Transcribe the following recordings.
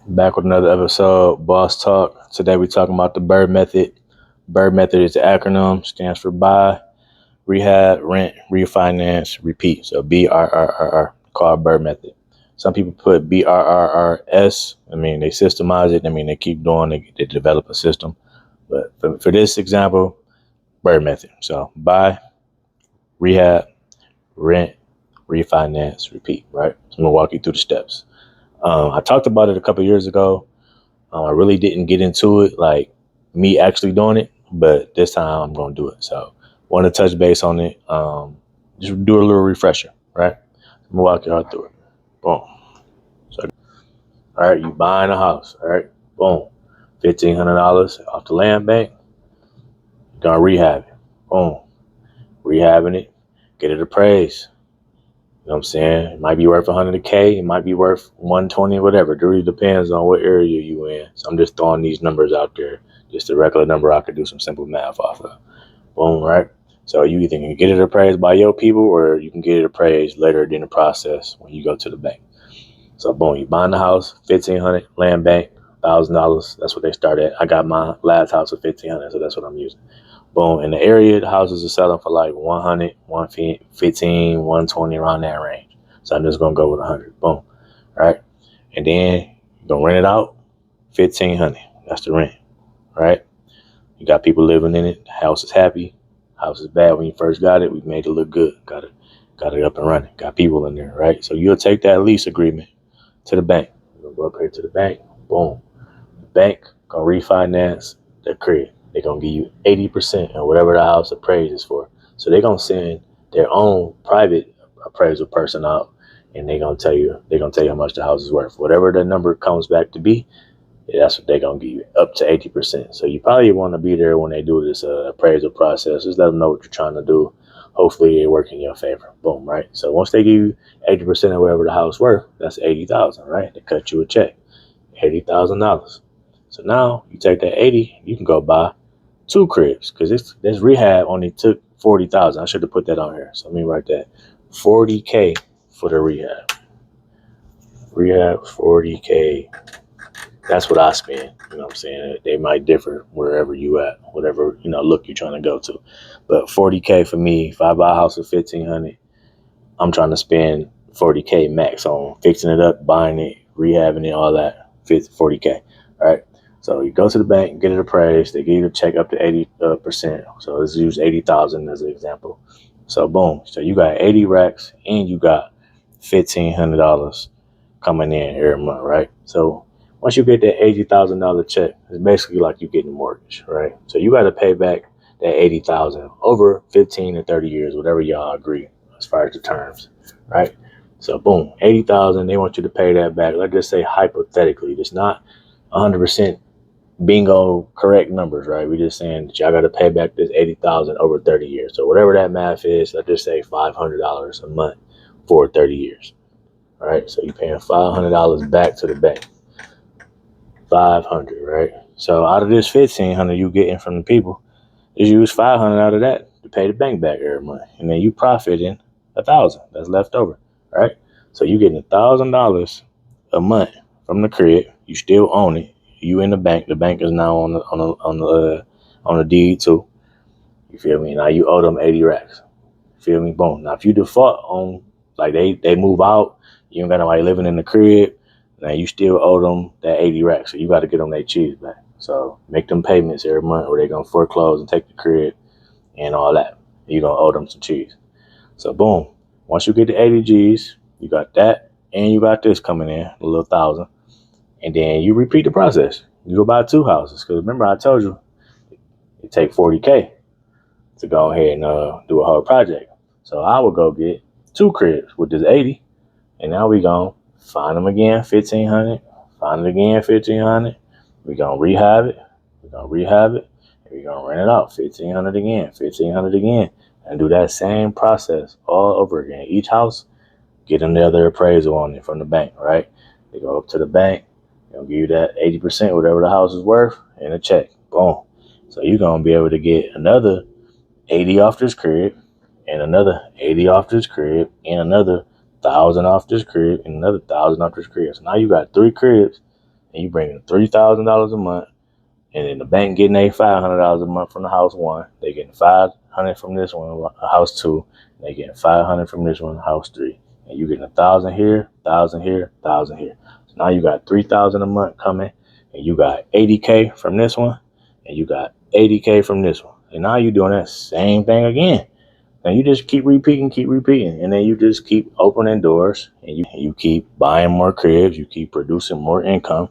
Back with another episode, Boss Talk. Today we're talking about the Brrrr method. Brrrr method is the acronym, stands for buy, rehab, rent, refinance, repeat. So BRRRR, called Brrrr method. Some people put BRRRS. They systemize it. They keep doing it. They develop a system. But for this example, Brrrr method. So buy, rehab, rent, refinance, repeat. Right. So I'm gonna walk you through the steps. I talked about it a couple years ago. I really didn't get into it, like me actually doing it, but this time I'm going to do it. So want to touch base on it. Just do a little refresher, right? I'm going to walk you all through it. Boom. So, all right, you buying a house, all right? Boom. $1,500 off the land bank. You're going to rehab it. Boom. Rehabbing it. Get it appraised. You know what I'm saying? It might be worth 100K. It might be worth 120, whatever. It really depends on what area you in. So I'm just throwing these numbers out there. Just a regular number I could do some simple math off of. Boom, right? So you either can get it appraised by your people or you can get it appraised later in the process when you go to the bank. So boom, you buying the house, $1,500, land bank, $1,000. That's what they start at. I got my last house at $1,500, so that's what I'm using. Boom. In the area, the houses are selling for like 100, 115, 120, around that range. So I'm just going to go with 100. Boom. Right. And then you're going to rent it out, 1,500. That's the rent. Right. You got people living in it. The house is happy. House is bad. When you first got it, we made it look good. Got it up and running. Got people in there. Right. So you'll take that lease agreement to the bank. You're going to go up here to the bank. Boom. The bank going to refinance the crib. They're going to give you 80% of whatever the house appraises for. So they're going to send their own private appraisal person out, and they're going to tell you how much the house is worth. Whatever the number comes back to be, that's what they're going to give you, up to 80%. So you probably want to be there when they do this appraisal process. Just let them know what you're trying to do. Hopefully it work in your favor. Boom, right? So once they give you 80% of whatever the house worth, that's $80,000, right? They cut you a check, $80,000. So now you take that 80, you can go buy 2 cribs, because this rehab only took 40,000. I should have put that on here. So let me write that. 40K for the rehab. Rehab 40K. That's what I spend. You know what I'm saying? They might differ wherever you at, whatever look you're trying to go to. But 40K for me, if I buy a house for 1,500, I'm trying to spend 40K max on fixing it up, buying it, rehabbing it, all that. 40K. All right. So you go to the bank, get it appraised. They give you a check up to 80%. So let's use 80,000 as an example. So boom. So you got 80 racks and you got $1,500 coming in every month, right? So once you get that $80,000 check, it's basically like you getting a mortgage, right? So you got to pay back that 80,000 over 15 to 30 years, whatever y'all agree as far as the terms, right? So boom, 80,000. They want you to pay that back. Let's just say hypothetically, it's not 100% bingo correct numbers, right? We're just saying that y'all got to pay back this 80,000 over 30 years. So whatever that math is, let's just say $500 a month for 30 years, right? So you're paying $500 back to the bank. 500, right? So out of this 1,500 you getting from the people, just use 500 out of that to pay the bank back every month, and then you profiting 1,000 that's left over, right? So you getting $1,000 a month from the crib. You still own it. You in the bank. The bank is now on the deed too. You feel me? Now you owe them 80 racks. Feel me? Boom. Now if you default on, like they move out, you ain't got nobody living in the crib. Now you still owe them that 80 racks, so you got to get them their cheese back. So make them payments every month, or they're gonna foreclose and take the crib and all that. You're gonna owe them some cheese. So boom. Once you get the 80 G's, you got that, and you got this coming in, a little 1,000. And then you repeat the process. You go buy 2 houses. Because remember, I told you it take 40K to go ahead and do a whole project. So I would go get 2 cribs with this 80. And now we going to find them again, 1,500. Find it again, 1,500. We're going to rehab it. We're going to rehab it. And we're going to rent it out, 1,500 again, 1,500 again. And do that same process all over again. Each house, get another appraisal on it from the bank, right? They go up to the bank. They'll give you that 80%, whatever the house is worth, and a check. Boom. So you're going to be able to get another 80 off this crib, and another 80 off this crib, and another 1,000 off this crib, and another 1,000 off this crib. So now you got 3 cribs and you bring in $3,000 a month, and then the bank getting $500 a month from the house one. They getting 500 from this one, house two. They getting 500 from this one, house three. And you getting 1,000 here, 1,000 here, 1,000 here. So now you got 3,000 a month coming, and you got 80K from this one, and you got 80K from this one. And now you're doing that same thing again. And you just keep repeating. And then you just keep opening doors, and you keep buying more cribs. You keep producing more income,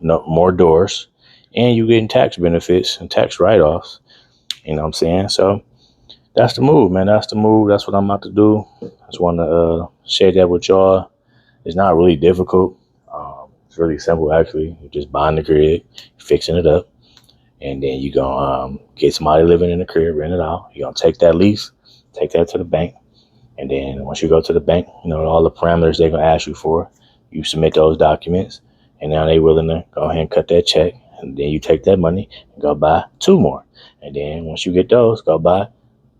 more doors, and you getting tax benefits and tax write-offs. You know what I'm saying? So that's the move, man. That's the move. That's what I'm about to do. I just want to share that with y'all. It's not really difficult. It's really simple, actually. You're just buying the crib, fixing it up, and then you're going to get somebody living in the crib, rent it out. You're going to take that lease, take that to the bank. And then once you go to the bank, all the parameters they're going to ask you for, you submit those documents. And now they're willing to go ahead and cut that check. And then you take that money and go buy two more. And then once you get those, go buy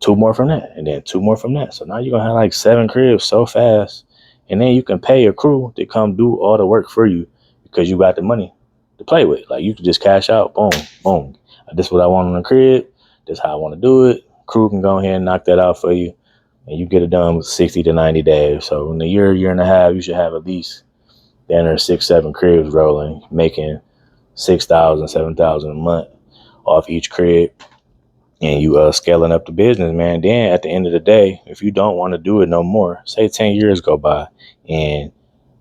two more from that. And then two more from that. So now you're going to have like 7 cribs so fast. And then you can pay a crew to come do all the work for you because you got the money to play with. Like, you can just cash out, boom, boom. This is what I want on the crib. This is how I want to do it. Crew can go ahead and knock that out for you. And you get it done with 60 to 90 days. So in a year and a half, you should have at least 10 or 6, 7 cribs rolling, making 6,000, 7,000 a month off each crib. And you scaling up the business, man. Then at the end of the day, if you don't want to do it no more, say 10 years go by and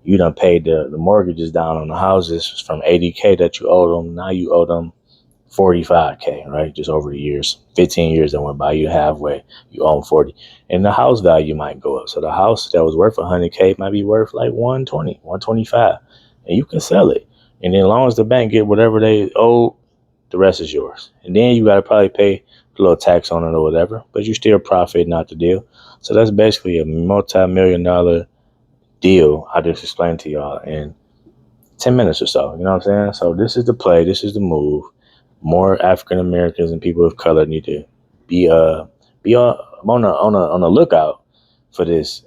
you done paid the mortgages down on the houses from 80K that you owed them. Now you owe them 45K, right? Just over the years, 15 years that went by, you halfway, you own 40. And the house value might go up. So the house that was worth 100K might be worth like 120, 125. And you can sell it. And then as long as the bank get whatever they owe, the rest is yours. And then you got to probably pay a little tax on it or whatever, but you still profit, not the deal. So that's basically a multi-million-dollar deal I just explained to y'all in 10 minutes or so. You know what I'm saying? So this is the play. This is the move. More African Americans and people of color need to be on the lookout for this.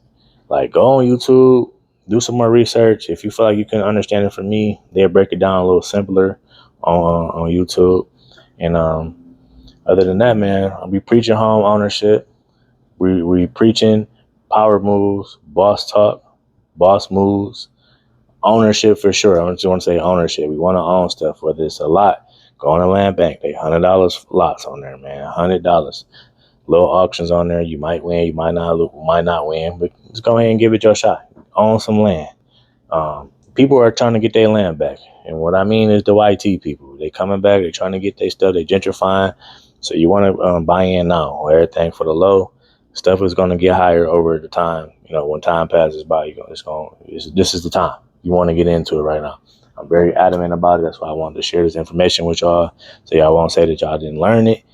Like, go on YouTube, do some more research. If you feel like you can understand it from me, they'll break it down a little simpler on YouTube. And other than that, man, I'll be preaching home ownership. We preaching power moves, boss talk, boss moves, ownership for sure. I just want to say ownership. We want to own stuff, whether it's a lot. Go on a land bank. They $100 lots on there, man. $100. Little auctions on there. You might win. You might not win. But just go ahead and give it your shot. Own some land. People are trying to get their land back. And what I mean is the YT people. They coming back. They're trying to get their stuff. They gentrifying. So you want to buy in now. Everything for the low. Stuff is going to get higher over the time. When time passes by, this is the time. You want to get into it right now. I'm very adamant about it. That's why I wanted to share this information with y'all, so y'all won't say that y'all didn't learn it.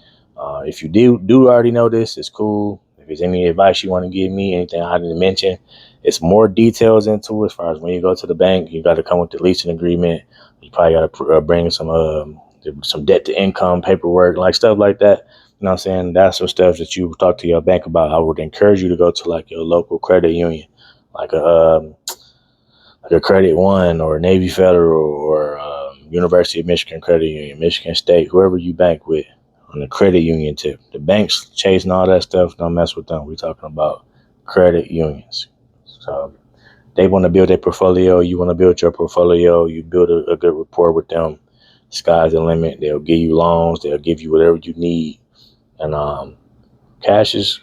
If you do already know this, it's cool. If there's any advice you want to give me, anything I didn't mention, it's more details into it. As far as when you go to the bank, you got to come with the leasing agreement. You probably got to bring some debt to income paperwork, like stuff like that. You know what I'm saying? That's some stuff that you talk to your bank about. I would encourage you to go to like your local credit union, like a Credit One or Navy Federal or University of Michigan Credit Union, Michigan State, whoever you bank with on the credit union tip. The banks chasing all that stuff, don't mess with them. We're talking about credit unions. So they want to build a portfolio. You want to build your portfolio. You build a good rapport with them. Sky's the limit. They'll give you loans. They'll give you whatever you need. And cash is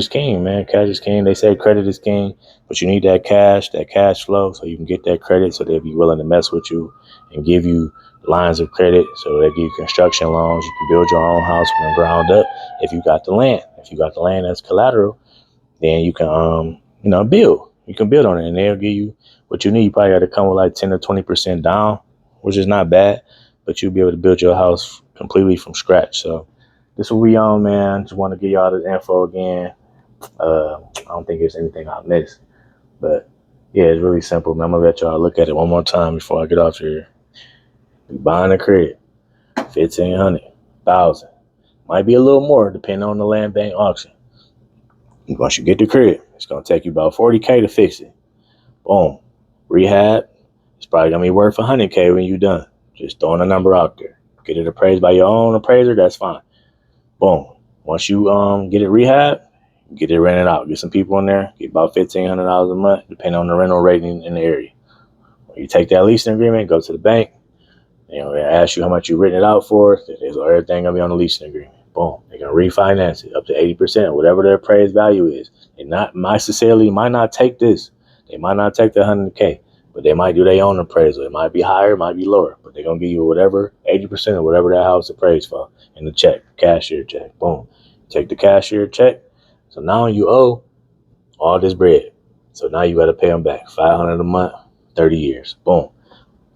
king, man. Cash is king. They say credit is king, but you need that cash flow, so you can get that credit. So they'll be willing to mess with you and give you lines of credit. So they give you construction loans. You can build your own house from the ground up if you got the land. If you got the land as collateral, then you can build. You can build on it, and they'll give you what you need. You probably got to come with like 10 to 20% down, which is not bad, but you'll be able to build your house completely from scratch. So this is what we on, man. Just want to give y'all this info again. I don't think there's anything I missed, but yeah, it's really simple, man. I'm gonna let y'all look at it one more time before I get off here. You buying a crib, 1,500, 1,000, might be a little more depending on the land bank auction. Once you get the crib, it's gonna take you about 40K to fix it. Boom, rehab, It's probably gonna be worth 100K when you're done. Just throwing a number out there. Get it appraised by your own appraiser, that's fine. Boom. Once you get it rehab, get it rented out. Get some people in there. Get about $1,500 a month, depending on the rental rate in the area. When you take that leasing agreement, go to the bank. They ask you how much you written it out for. Everything gonna be on the leasing agreement. Boom. They're gonna refinance it up to 80%, whatever their appraised value is. And not necessarily might not take this. They might not take the 100K, but they might do their own appraisal. It might be higher, it might be lower, but they're gonna give you whatever 80% of whatever that house appraised for in the check, cashier check. Boom. Take the cashier check. So now you owe all this bread. So now you got to pay them back $500 a month, 30 years. Boom.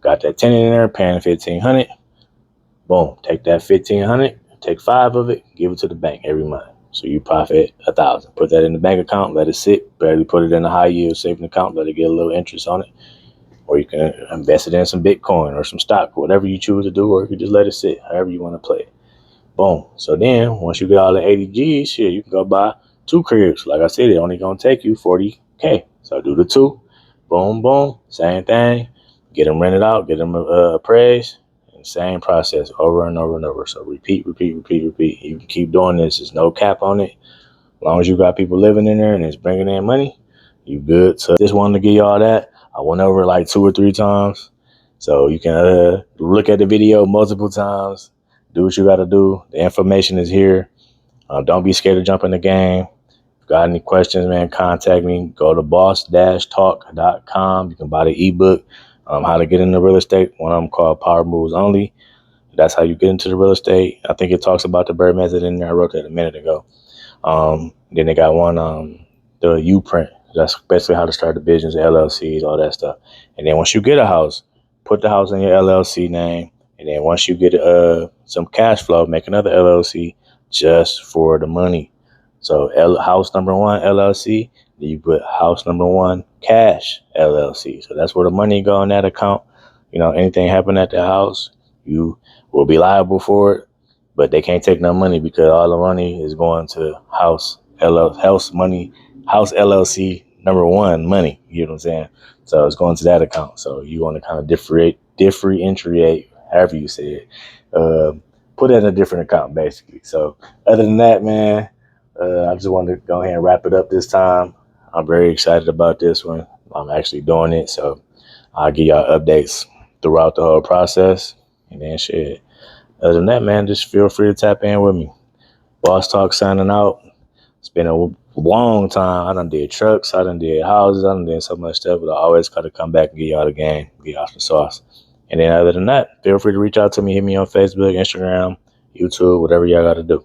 Got that tenant in there paying $1,500. Boom. Take that $1,500, take 5 of it, give it to the bank every month. So you profit $1,000. Put that in the bank account, let it sit. Barely put it in a high yield saving account, let it get a little interest on it. Or you can invest it in some Bitcoin or some stock, whatever you choose to do, or you can just let it sit, however you want to play it. Boom. So then once you get all the 80 G's, shit, you can go buy 2 cribs. Like I said, it only gonna take you 40K. So do the 2. Boom, boom. Same thing. Get them rented out. Get them appraised. And same process over and over and over. So repeat. You can keep doing this. There's no cap on it. As long as you got people living in there and it's bringing in money, you good. So just wanted to give you all that. I went over like 2 or 3 times. So you can look at the video multiple times. Do what you got to do. The information is here. Don't be scared to jump in the game. If you got any questions, man, contact me. Go to boss-talk.com. You can buy the ebook, how to get into real estate. One of them called Power Moves Only. That's how you get into the real estate. I think it talks about the Brrrr method in there. I wrote that a minute ago. Then they got one, the U-print. That's basically how to start the business, LLCs, all that stuff. And then once you get a house, put the house in your LLC name. And then once you get some cash flow, make another LLC just for the money. So house number 1 LLC, then you put house number 1 cash LLC. So that's where the money go in that account. Anything happen at the house, you will be liable for it, but they can't take no money because all the money is going to house LLC number 1 money. You know what I'm saying? So it's going to that account. So you want to kind of differentiate, however you say it. Put it in a different account, basically. So other than that, man, I just wanted to go ahead and wrap it up this time. I'm very excited about this one. I'm actually doing it. So I'll give y'all updates throughout the whole process. And then shit. Other than that, man, just feel free to tap in with me. Boss Talk signing out. It's been a long time. I done did trucks. I done did houses. I done did so much stuff. But I always got to come back and get y'all the game. Get y'all some sauce. And then other than that, feel free to reach out to me. Hit me on Facebook, Instagram, YouTube, whatever y'all got to do.